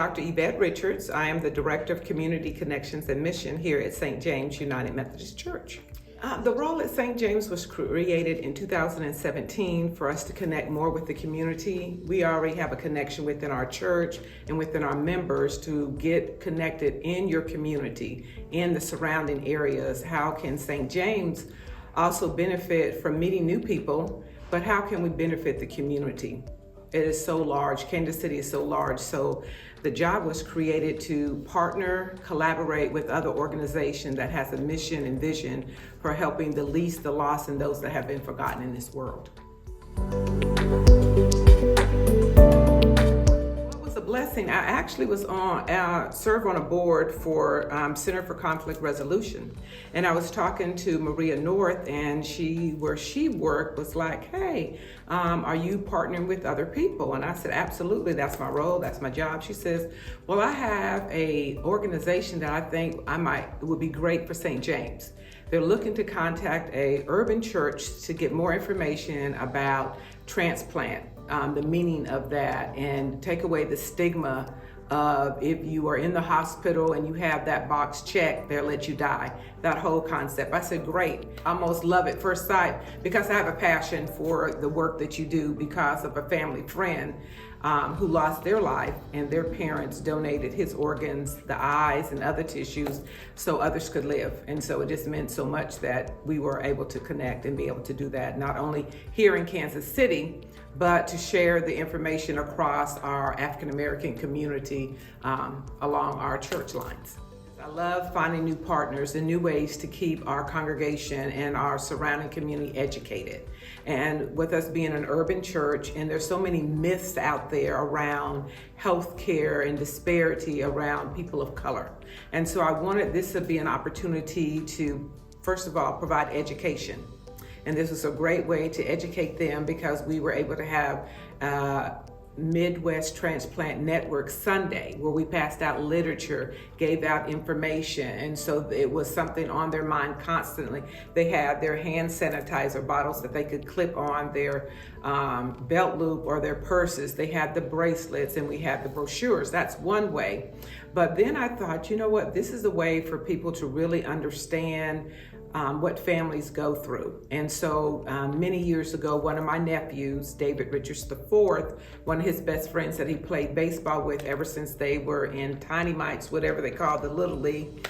Dr. Yvette Richards. I am the Director of Community Connections and Mission here at St. James United Methodist Church. The role at St. James was created in 2017 for us to connect more with the community. We already have a connection within our church and within our members to get connected in your community, in the surrounding areas. How can St. James also benefit from meeting new people, but how can we benefit the community? It is so large. Kansas City is so large. So the job was created to partner, collaborate with other organizations that has a mission and vision for helping the least, the lost, and those that have been forgotten in this world. Blessing. I actually was served on a board for Center for Conflict Resolution, and I was talking to Maria North, and where she worked was like, hey, are you partnering with other people? And I said, absolutely, that's my role, that's my job. She says, well, I have a organization that I think it would be great for St. James. They're looking to contact a urban church to get more information about transplant, the meaning of that, and take away the stigma of if you are in the hospital and you have that box checked, they'll let you die. That whole concept. I said, great. I almost love at first sight because I have a passion for the work that you do because of a family friend who lost their life and their parents donated his organs, the eyes and other tissues so others could live. And so it just meant so much that we were able to connect and be able to do that, not only here in Kansas City, but to share the information across our African American community along our church lines. I love finding new partners and new ways to keep our congregation and our surrounding community educated. And with us being an urban church, and there's so many myths out there around healthcare and disparity around people of color. And so I wanted this to be an opportunity to, first of all, provide education. And this was a great way to educate them because we were able to have Midwest Transplant Network Sunday where we passed out literature, gave out information, and so it was something on their mind constantly. They had their hand sanitizer bottles that they could clip on their belt loop or their purses. They had the bracelets and we had the brochures. That's one way. But then I thought, you know what, this is a way for people to really understand what families go through. And so many years ago, one of my nephews, David Richards IV, one of his best friends that he played baseball with ever since they were in Tiny Mites, whatever they call the Little League,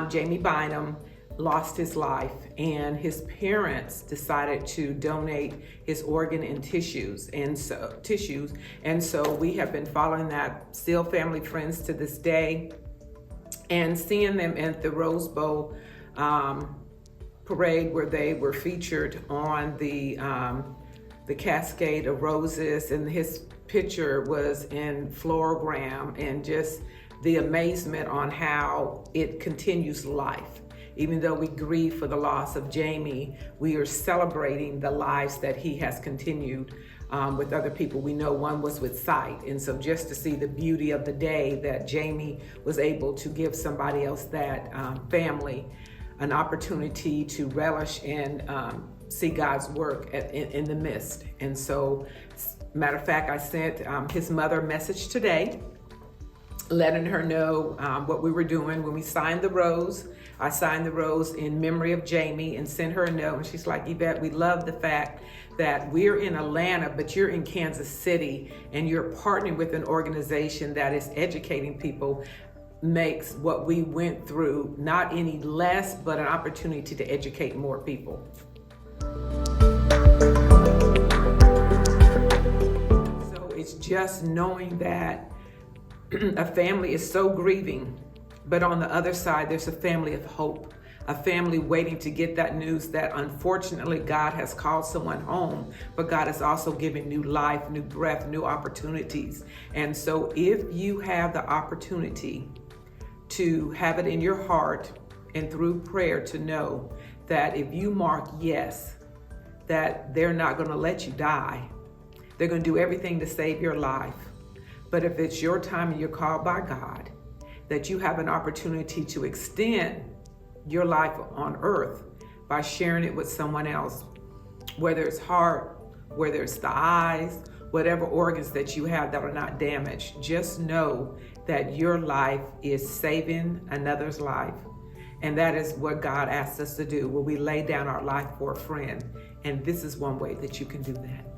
Jamie Bynum, lost his life, and his parents decided to donate his organ and tissues. And so we have been following that, still family friends to this day, and seeing them at the Rose Bowl parade where they were featured on the cascade of roses, and his picture was in Floragram, and just the amazement on how it continues life. Even though we grieve for the loss of Jamie, we are celebrating the lives that he has continued with other people. We know one was with sight, and so just to see the beauty of the day that Jamie was able to give somebody else, that family, an opportunity to relish and see God's work in the midst. And so, matter of fact, I sent his mother a message today, letting her know what we were doing when we signed the rose. I signed the rose in memory of Jamie and sent her a note. And she's like, Yvette, we love the fact that we're in Atlanta, but you're in Kansas City, and you're partnering with an organization that is educating people, makes what we went through not any less, but an opportunity to educate more people. So it's just knowing that a family is so grieving, but on the other side, there's a family of hope, a family waiting to get that news that unfortunately God has called someone home, but God is also giving new life, new breath, new opportunities. And so if you have the opportunity to have it in your heart and through prayer to know that if you mark yes, that they're not going to let you die. They're going to do everything to save your life. But if it's your time and you're called by God, that you have an opportunity to extend your life on earth by sharing it with someone else, whether it's heart, whether it's the eyes, whatever organs that you have that are not damaged, just know that your life is saving another's life. And that is what God asks us to do when we lay down our life for a friend. And this is one way that you can do that.